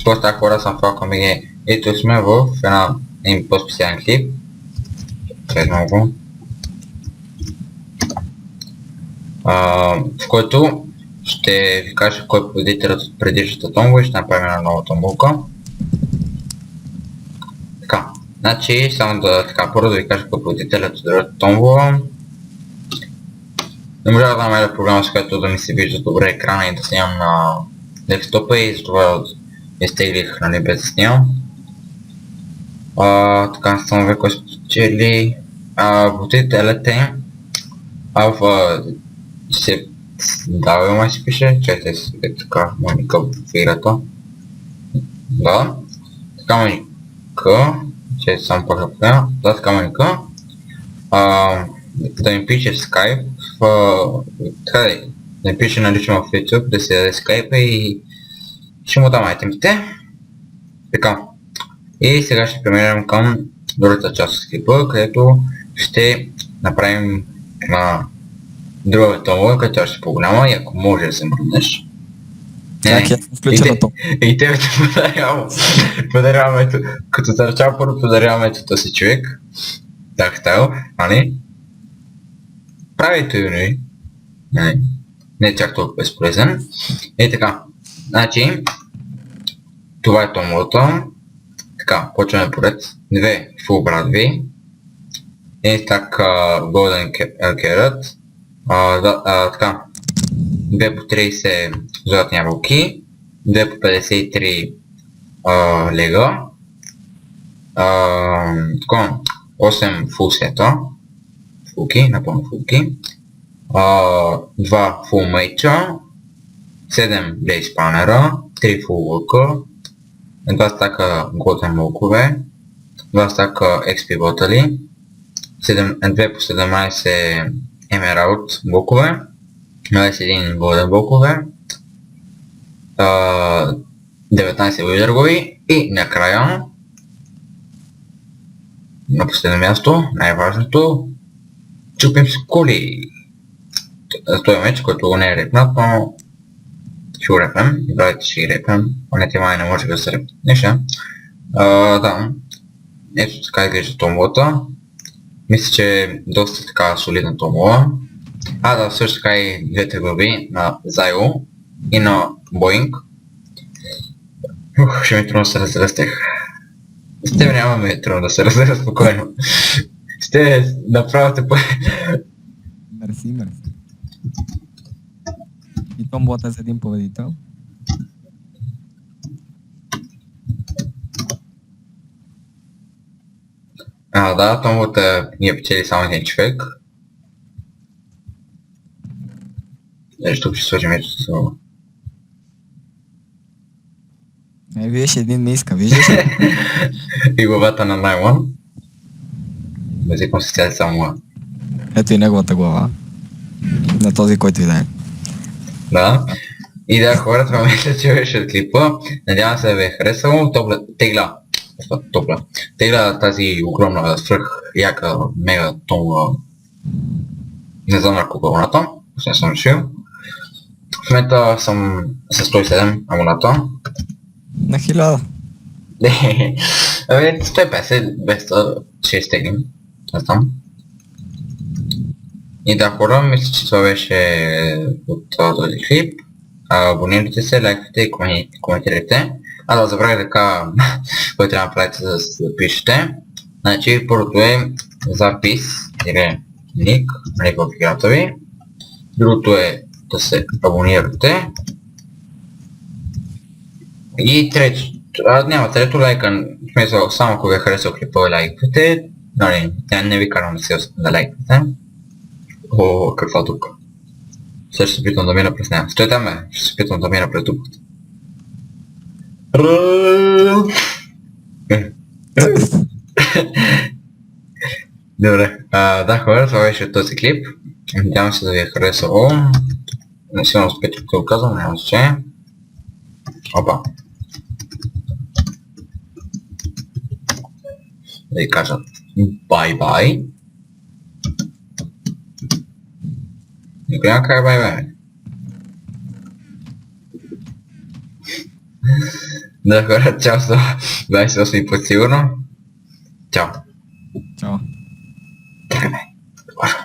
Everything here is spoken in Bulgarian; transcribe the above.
Просто ако хора съм факъл ми ето сме в един по-специален клип. Следвам го. В който ще ви кажа кой е победителят от предишната томбола и ще направим една нова томболка. Така, значи само да първо да ви кажа кой е победителят от другата томбола. Не можа да намеря програма, с която да ми се вижда добре екрана и да снимам на десктопа и затова изтеглих, нали, без да снимам. Така, само кой спечели. Победителят е се дава май се пише, чайте е така, Моника в играта. Да, така Моника, чайте само пак да погледна, да, така Моника. Да ми пише Skype, така да ми пише налично в YouTube, да си даде Skype и ще му дам айтемите. Така, и сега ще преминем към другата част от клипа, където ще направим една друга томбола, която ще е по-голяма и ако може да се мръднеш. И тебе те подарявам ето, като заръчава първо подарявам ето този човек. Тактайл, нали? Правито и не чак толкова безполезен. И така, значи, това е томболата. Така, почваме поред. 2 Full Bradby. И така, Golden Carrot. Така, 2 по 30 златни ябълки, 2 по 53 лега, 8 фул сета, фулки, напълно фулки, 2 фул мейча, 7 блейз панера, 3 фул лъка, 2 стака голден лукове, 2 стака XP ботали, 2 по 17 емералд блокове, 21 голден блокове, 19 уидъргови и накрая на последно място, най-важното, чупим с коли. Той е меч, който не е репнат, но ще го репнем, братите ще ги репнем, поне май не може да се репнат неща. Да, ето така изглежда томболата. Мисля, че е доста така солидна томбола. Да, също така и двете глави на Зайло и на Боинг. Ще ми е трудно да се разрастех. С тебе нямаме трудно да се разреха спокойно. Ще направите по... Мерси. И томболата е с един победител. Да, томболата ние печели само един човек. Тук ще сложим ето с това. Виж, един не иска, виждаш ли? И главата на Найлон. Базиком се сяде само. Ето и неговата глава. На този, който и да е. Да. И да, хората мисля, че беше от клипа. Надявам се да ви е харесало. Тегля тази огромна свръх яка мега томбола. Не знам на колко абоната. Не съм решил. В момента съм с 107 абоната. На 1000. 150, 200 ще изтеглим. Не знам. И да, хора, мисля, че това беше от този клип. Абонирайте се, лайкайте и коментирайте. Да, забравя така, който трябва да направите за да се запишете. Значи, първото е запис, или ник, в играта ви. Другото е да се абонирате. И трето, няма трето, лайка, в смисъл, само ако ви е харесал клипа и лайквате, не ви карам да лайквате. Каква тук? Сега ще се питам да мина през нея. Стой там, ще се питам да мина през дупката. Добре, да, хора, това беше този клип. Надявам се да ви е харесало. Не сигурно успете да го казвам, няма значение. Опа. Да ви кажа бай-бай. Никой няма каже бай-бай. D'accordo, ciao, vai sto in pozione. Ciao. Ciao. Tremendo. Guarda.